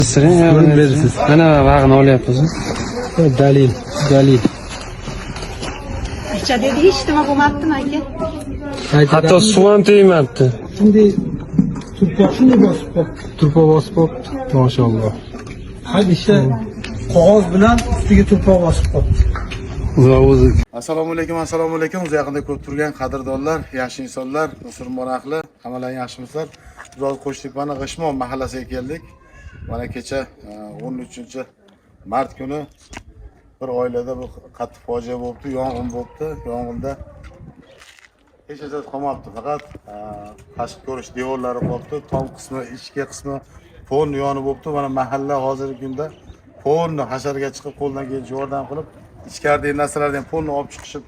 Siring berasiz. Mana vaqtni olyapmiz. Dalil. Icha dedi, hech nima bo'lmabdimi aka? Hatto suv ham tegmabdi. Shunday shunday bosib qolibdi. Turpa bosib qolibdi. Maşallah. Hamisha qog'oz bilan ustiga turpoq bosib qolibdi. Va o'zi Assalomu alaykum. O'zi yaqinda ko'rib turgan qadrdonlar, yaxshi insonlar, musulmon ahli, hammalar yaxshimisizlar? Biz hozir Qo'shtepaning G'ishmon mahallasiga keldik. Mana kecha 13 mart kuni bir oilada bir qattiq fojia bo'ldi, yong'in bo'ldi. Yong'inda hech narsa qolmabdi, faqat tashqi ko'rish devorlari qolibdi, tom qismi, ichki qismi fon yonib bo'ldi. Mana mahalla hozirgi kunda fonni hasharga chiqib qo'ldan kelgancha yordam qilib, ichkaridagi narsalardan fonni olib chiqishib,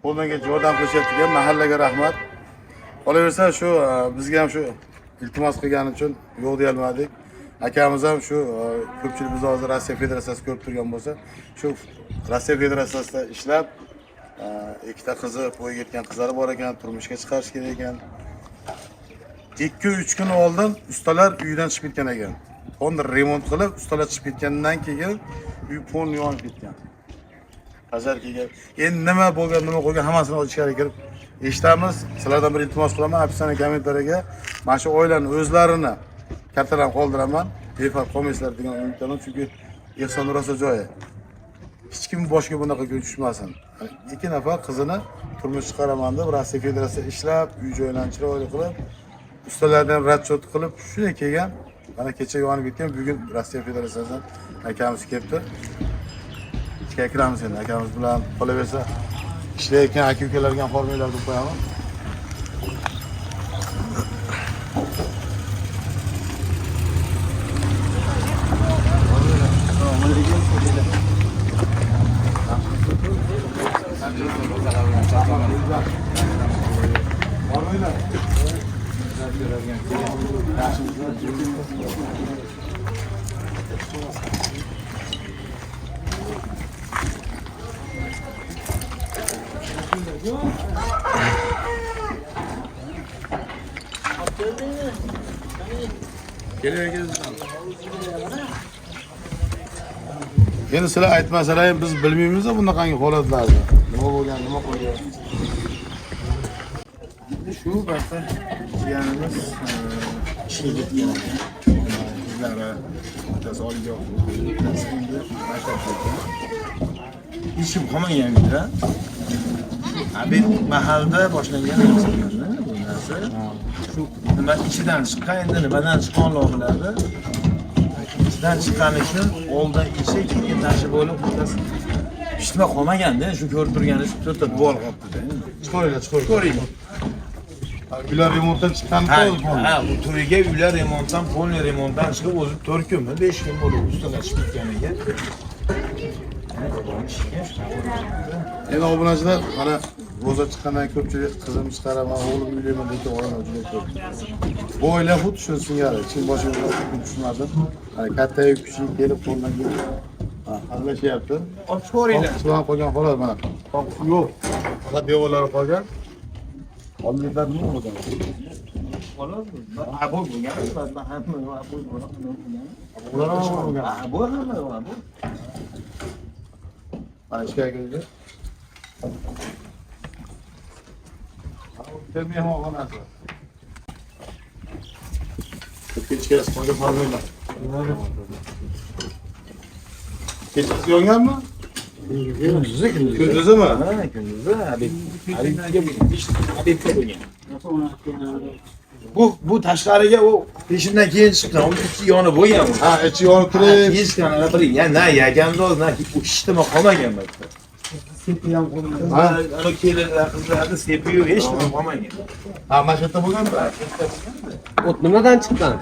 qo'ldan kelgancha yordam qilishyapti. Mahallaga rahmat. Qolaversa shu bizga ham shu iltimos qilgani uchun yo'q deya olmadik. Akamiz ham shu ko'pchilik biz hozir Rossiya Federatsiyasi ko'rib turgan bo'lsa, shu Rossiya Federatsiyasida ishlab, ikkita qizi bo'yga yetgan qizlari bor ekan, turmushga chiqarish kerak ekan. 2-3 kun oldin ustalar uydan chiqib ketgan ekan. Fonni remont qilib, ustalar chiqib ketgandan keyin uy fon yonib ketgan. Hajar kelgan. Endi nima bo'lgan, nima qo'ygan hammasini ichkariga kirib eshitamiz. Sizlardan bir iltimos qilaman, opisiyaning kommentariyga mana shu oilaning o'zlarini kattadan qoldiraman. Befarq qolmaysizlar degan umiddaman, chunki ehson rosa joyi. Hech kim boshga bunaqa kun tushmasin. 2 nafar qizini turmush chiqaraman deb Rossiya Federatsiyasida ishlab, uy joylarni chiroyli qilib, ustalardan ratchot qilib shunday kelgan. Mana kecha yonib ketgan, bugun Rossiya Federatsiyasidan akamiz kelibdi. Ichga kiramiz endi akamiz bilan. Qolaversa ishlayotgan aka-ukalarga ham formulalar deb qo'yaman. Endi sizlar aytmasalar ham biz bilmaymiz bunaqangi holatlarni. Nima bo'lgan, nima qo'ygan. Shu vaqtda jiyanimiz ishga ketgan ekan. Qizlari otasi oliygoh endi maktabga ketgan. Ishim qolmagan-da. Abid mahallada boshlangan narsa bu narsa. Shu nima ichidan chiqqan, endi nimadan chiqqanini biladi. Ichidan chiqqani uchun oldin ichi, keyin tashi bo'lib bittasi hech nima qolmagan-da. Shu ko'rib turganingiz shu to'rtta devor qolibdi-da. Chiqaringlar. Uylar remontdan chiqqan-ku. Ha, bu turiga uylar remontdan, polni remontdan chiqib o'zi 4 kunmi, 5 kun bo'lib ustiga chiqib ketganiga. Endi obunachilar mana ro'za chiqqandan ko'pchilik qizim chiqaraman, o'g'lim uylayman degan oilalar juda ko'p. Bu oila xuddi shu singari, chin boshimga tushmadim. Mana kattayu kichik kelib qo'ldan kelib hazillashyapti. Olib chiqaringlar. Chiqib qolgan xolos mana. Yo'q. Faqat devorlari qolgan. Oldinlar nima bo'lgan? Xolos, bu bo'lgan, ba'zan hamma bu bo'lgan. Bu hamma bu. Mana ishga keldi. Mehmonxonasi. Kechasi qolgan mazmunlar. Kechasi yonganmi? Kunduzimi? Ha, kunduzi. Abidga bo'lgan. Bu tashqariga u peshindan keyin chiqqan, u ichi yonib bo'lgan. Ha, ichi yonib turib, Hech qanaqa bir yagandoz, hech nima qolmagan maktab. ha, Ana kelinlar, qizlarni sepiyu hech nima qolmagan. ha, mana shu yerda bo'lganmi? o't nimadan chiqqan?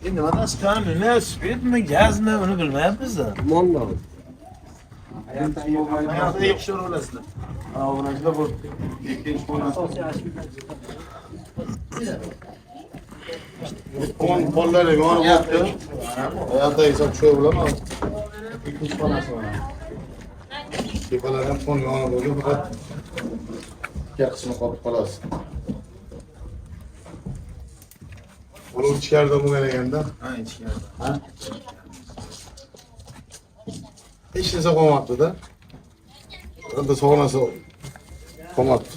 Endi nimadan chiqqanini bilmayapmiz, spirtmi, gazmi, uni bilmayapmiz. Moldan. Hayotda tekshirib olasizlar. Ha, obunachilar bu ikkinchi xonasi. Qo'llari yonib o'tdi. Hayotda hisob shu bilaman. Ikkinchi xonasi mana. Tepalardan fon yonib o'tdi, faqat ikki qismi qolib qoladi. Olov ichkarida bo'lgan ekanda. Ha, ichkarida. Ha? Hech narsa qolmabdi-da. Endi sog'nasi qolmabdi.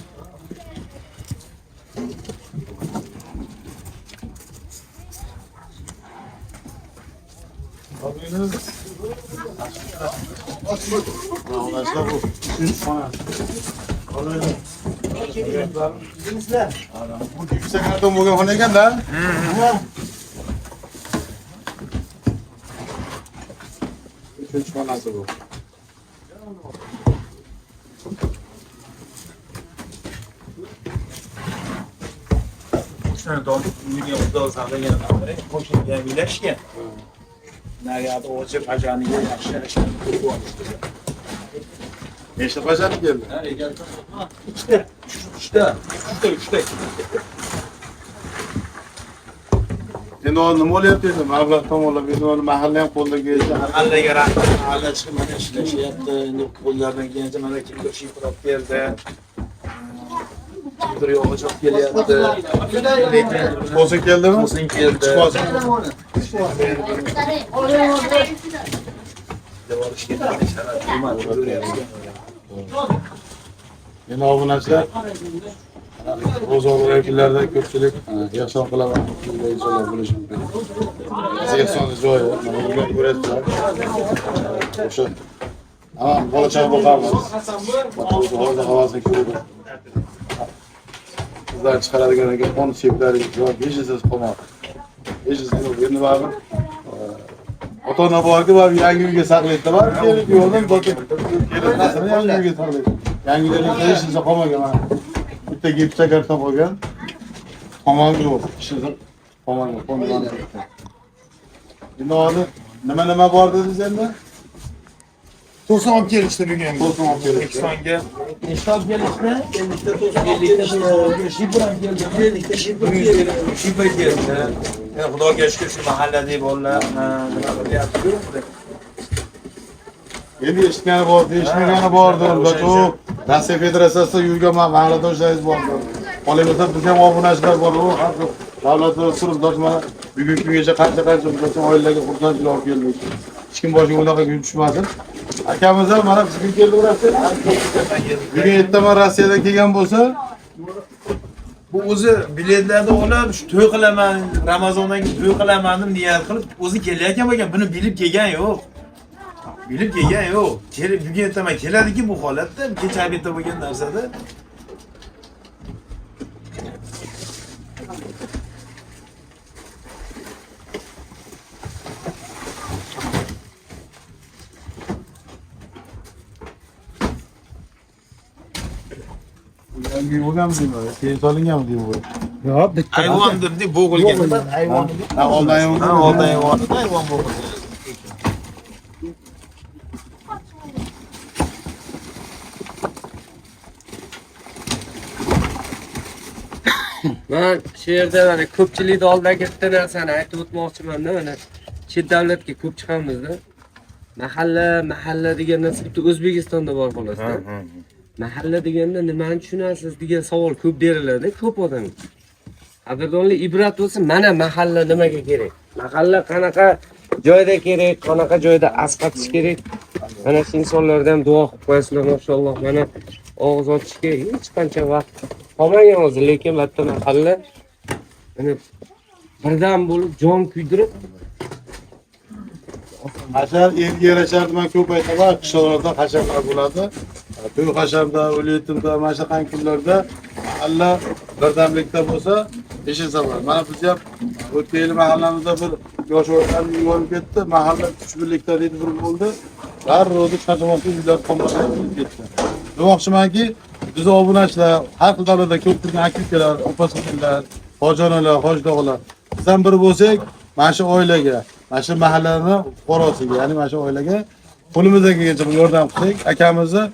Bu yüksek karton bo'lgan xona ekanda. Uchinchi xonasi bu. Shuni tortib, uyga xudo saqlagan qadar, qo'shniga bilashgan. Nariyoqda o'chib, ajaniga yaxshi ishlar. Nechta bajarib keldi? Uchta. Endi hozir nima bo'lyapti endi? Mablag' tomonlab endi hozir mahalla ham qo'lga keldi. Mahallaga rahmat, mahalla chiqib mana ishlashyapti. Endi qo'llardan kelgancha mana kimdir shifrab berdi. Kimdir yog'och olib kelyapti. Qo'sin keldimi? Qo'sin keldi. Devorishga sharat qilmadi, ko'ryapsiz. Endi obunachilar bozor vakillarida ko'pchilik yaxshi qilaman. Inshaalloh bo'lishi mumkin. Sizga sonli joyi, mana bugun ko'rasizlar. O'sha bola chaqa boqamiz. Hozir havasini ko'rib. Sizlar chiqaradigan ekan qon seplari yo'q, hech narsa qolmadi. Hech narsa yo'q. Endi baribir ota-ona borki, baribir yangi uyga saqlaydi. Baribir kelib yo'ldan botib kelib narsani yangi uyga saqlaydi. Yangilarning hech narsa qolmagan mana. Bitta gipsa karton qolgan. Qolgan yo'q. Ishida qolmagan, qolmagan. Endi hozir nima bor dedingiz endi? To'sin olib kelishdi bugun. To'sin olib kelishdi. O'zbekistonga nechta olib kelishdi? 50 ta to'sin, 50 ta shifr ham keldi. 50 ta shifr keldi. Xudoga shukr shu mahalladagi bolalar nima qilyapti? Endi eshitgani bor, eshitmagani bordir. Rossiya Federatsiyasida yurgan mahalladoshlaringiz bordir. Qolaversa biz ham obunachilar bor. Davlatlar turib mana bugungi kungacha qancha oilalarga xursandchilik olib keldik. Hech kim boshiga unaqa kun tushmasin. Akamiz ham mana biz kun keldi Rossiyadan. Bugun ertaman Rossiyadan kelgan bo'lsa, bu o'zi biletlarni olib, shu to'y qilaman, Ramazondan keyin to'y qilaman deb niyat qilib o'zi kelayotgan bo'lgan. Buni bilib kelgan yo'q. Bilib kelgan yo'q. Bugun ertaman keladiki bu holatda, kecha obedda bo'lgan narsada. yangi bo'lganmi deymi? Keyin solinganmi deymi bu? Yo'q, bitta. Ayvondir deb bo'g'ilgan. Ayvon. Ha, oldin ayvon. Ha, oldin ayvonida ayvon bo'g'ilgan. Men shu yerda mana ko'pchilikning oldidagi bitta narsani aytib o'tmoqchiman-da, mana chet davlatga ko'p chiqamizda. Mahalla degan narsa bitta O'zbekistonda bor xolos-da. Mahalla deganda nimani tushunasiz degan savol ko'p beriladi ko'p odamga. Qadrdonlar ibrat bo'lsa, mana mahalla nimaga kerak? Mahalla qanaqa joyda kerak, qanaqa joyda asqatish kerak? Mana shu insonlardan duo qilib qo'yasizlar, maşalloh. Mana og'iz ochishga hech qancha vaqt qolmagan hozir, lekin bitta mahalla mana birdan bo'lib jon kuydirib hashar elga yarashardi, men ko'p aytaman, qishloqlarda hasharlar bo'ladi. To'y hasharda, o'li yetimda, mana shu qanday kunlarda mahalla birdamlikda bo'lsa, yashasa bo'ladi. Mana biz ham o'tgan yil mahallamizda bir yosh o'rtani yuborib ketdi, mahalla kuch birlikda deydi bir bo'ldi. Darrov qancha uylar qolmagani ketdi. Demoqchimanki, biz obunachilar, har xil davlatda ko'p turgan aka-ukalar, opa-singillar, hojonalar, hojdog'lar, bizdan biri bo'lsak, mana shu oilaga, mana shu mahallaning fuqarosiga, ya'ni mana shu oilaga qo'limizdan kelgancha yordam qilsak, akamizni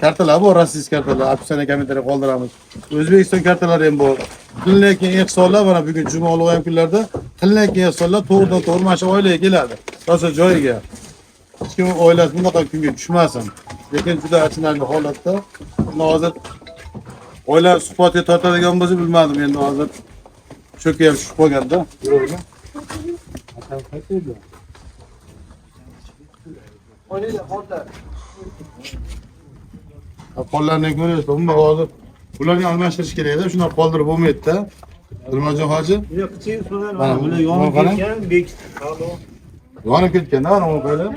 kartalar bor, rossiyskiy kartalar, opsiyaga kommentariy qoldiramiz. O'zbekiston kartalari ham bor. Qilinayotgan ehsonlar mana bugun juma olgan kunlarda qilinayotgan ehsonlar to'g'ridan-to'g'ri mana shu oilaga keladi. Rosa joyiga. Hech kim oilasi bunaqa kunga tushmasin. Lekin juda achinarli holatda. Hozir oilalar suhbatga tortadigan bo'lsa bilmadim endi hozir. Cho'kka ham tushib qolganda. Birovga. Qollarni ko'ryapsiz, umuman hozir ularni almashtirish kerak edi, shuni qoldirib bo'lmaydi-da. Dilmajon hoji. Mana bular yonib ketgan, bekitib. Yonib ketgan-da, mana bu qo'ylar.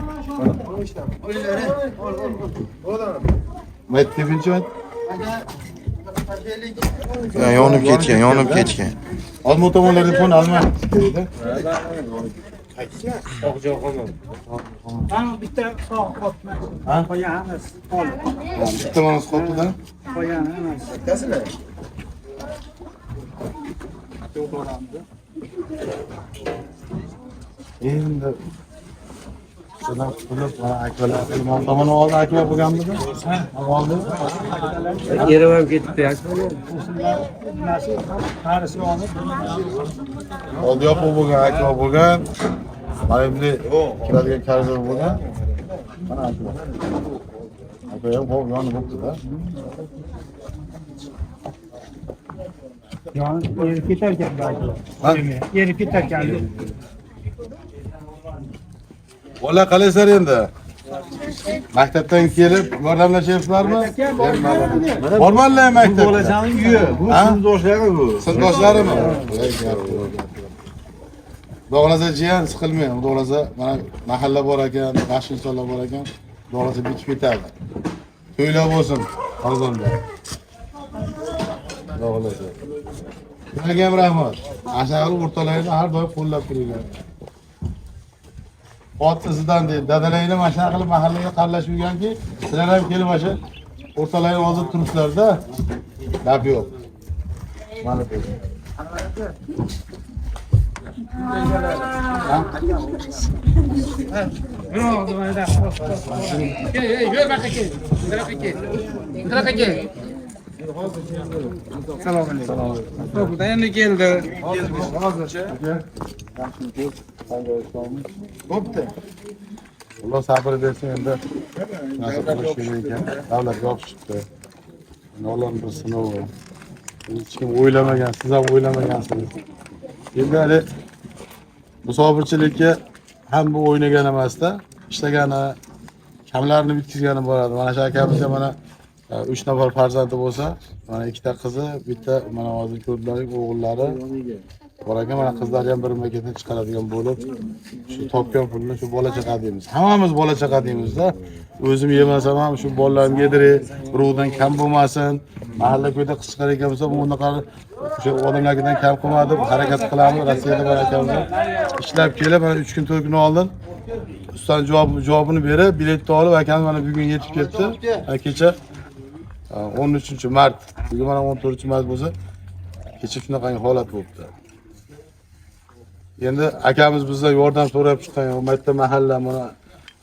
Mayt tepinchi. Yonib ketgan. Olma tomonlarga qo'yni almashtirish kerak-da. Ana bitta sog' qotma. Qo'ya emas. Bitta mana qoldi-da. Qo'ya emas. Endi shundan qilib mana akalar ilmon tomon oldi aka bo'lganmidi? Oldi. Yerim ham ketibdi aka. Qarisi olib. Oldi yopiq bo'lgan aka bo'lgan. Mana endi kiradigan karzo bo'lgan. Mana aka. Aka ham yonib bo'ldi-da. Yeri ketarkan belki. Ha? Yeri ketarkan. Bola qalaysiz endi? Maktabdan kelib yordamlashyapsizlarmi? Bormanlar maktabga. Bolachaning uyi. Bu Ha? sinfdoshlari bu. Sinfdoshlarimi? Doğraza jiyan siqilmaydi. Doğraza mana mahalla bor ekan, yaxshi insonlar bor ekan. Doğraza bitib ketadi. To'ylar bo'lsin, arzonda. Doğraza. Sizlarga ham rahmat. Ashag'ir o'rtalarni har doim qo'llab turgan. Oti sizdan deydi, dadalaringni mana shunaqa qilib mahallaga qaralashib yurganki, sizlar ham kelib mana o'rtalarni hozir turibsizlar-da. Gap yo'q. Mana bu. Endi keldi. Bo'pti. Alloh sabr bersin endi. Nasib qilish ekan. Davlat yopishibdi. Nolan bir sinovi. Hech kim o'ylamagan, siz ham o'ylamagansiz. Endi hali musofirchilikka ham bu o'ynagan emasda, ishlagani, kamlarni bitkizgani boradi. Mana shu akamizga mana 3 nafar farzandi bo'lsa, mana 2 ta qizi, bitta mana hozir ko'rdilaring o'g'illari bor ekan. Mana qizlari ham bir maketdan chiqaradigan bo'lib, shu topgan pulni shu bola chaqa deymiz. Hammamiz bola chaqa deymiz-da. O'zim yemasam ham shu bolalarimga yediray, birovdan kam bo'lmasin. Mahalla ko'yda qichqar ekan bo'lsa, bunaqa o'sha odamlardan kam qilmadi, harakat qilamiz. Rossiyada bor ekanmiz. Ishlab kelib, mana 3 kun 4 kun oldin ustani javobini berib, biletni olib, akam mana bugun yetib ketdi. Kecha 13-mart, bugun mana 14-mart bo'lsa, kecha shunaqa holat bo'libdi. Endi akamiz bizdan yordam so'rab chiqqan, hurmatli mahalla, mana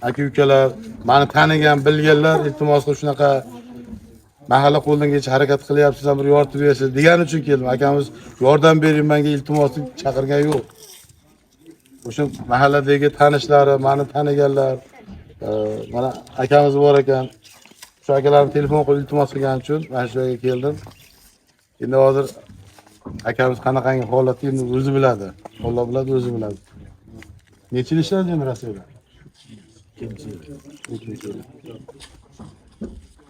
aka-ukalar, meni tanigan, bilganlar, iltimos qilib shunaqa mahalla qo'ldan kelsa harakat qilyapsiz, ham bir yordam berasiz degan uchun keldim. Akamiz yordam bering menga iltimos deb chaqirgan yo'q. O'sha mahalladagi tanishlari, meni taniganlar, mana akamiz bor ekan. Shu akalarni telefon qilib iltimos qilgani uchun mana shu yerga keldim. Endi hozir akamiz qanaqangi holatda endi o'zi biladi. Alloh biladi, o'zi biladi. Necha yil ishladingiz endi Rossiyada? 2 yil.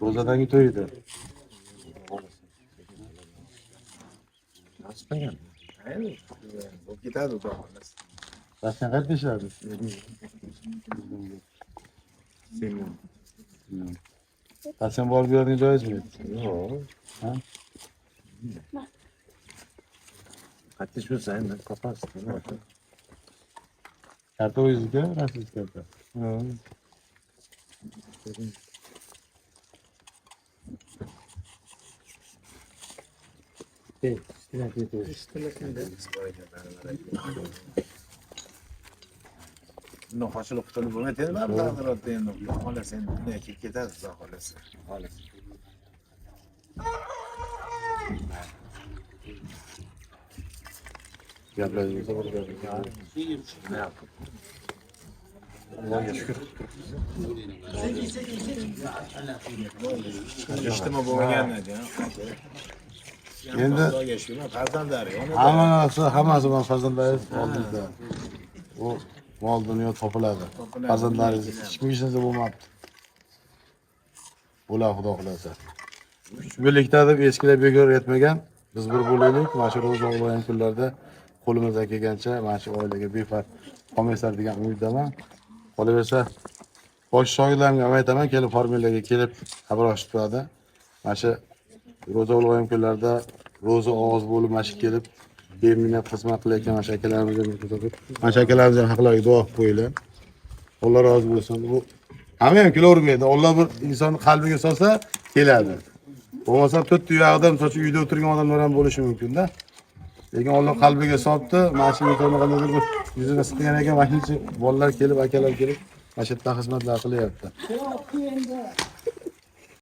Ro'zadangi to'y edi. Ketadi u. Rossiyaga qayerda ishladingiz? Sen borib yuradigan joyingizmi? Yo'q. Ha? Qatish bo'lsa endi qopasiz. Karta o'zingizga, Rossiya karta. No, qochilib qutulib bo'lmaydi. Baribir endi xolos endi ketadi, xolos. Gaplaringizni bir gapirgan. Allohga shukr. Ijtimo bo'lmagan edi. Endi Xudoga shukr, farzandlari. hammasi bilan farzandlaringiz oldingizda. U mol dunyo topiladi. Farzandlaringiz hech kim ishingiz bo'lmabdi. Ular xudo xolasa. Birlikda deb eskilab bekor etmagan biz bir bo'laylik. Mana shu ro'za o'g'lagan kunlarda qo'limizdan kelgancha mana shu oilaga befarq qolmaysizlar degan umiddaman. Qolaversa bosh shogirdlarimga ham aytaman, kelib formulaga kelib xabar olishib turadi. Mana shu ro'za o'g'lagan kunlarda ro'za og'iz bo'lib mana shu kelib beminat xizmat qilayotgan mana shu akalarimizga mana shu akalarimizga haqlariga duo qilib qo'yinglar. Alloh rozi bo'lsin. Bu hamma ham kelavermaydi. Alloh bir insonni qalbiga solsa keladi. Bo'lmasa 4 tuyog'idan sochi uyda o'tirgan odamlar ham bo'lishi mumkin-da. Lekin Alloh qalbiga solibdi. Mana shu insonni qandaydir bir yuzini siqgan ekan, mana shu bolalar kelib, akalar kelib, mana shu yerda xizmatlar qilyapti.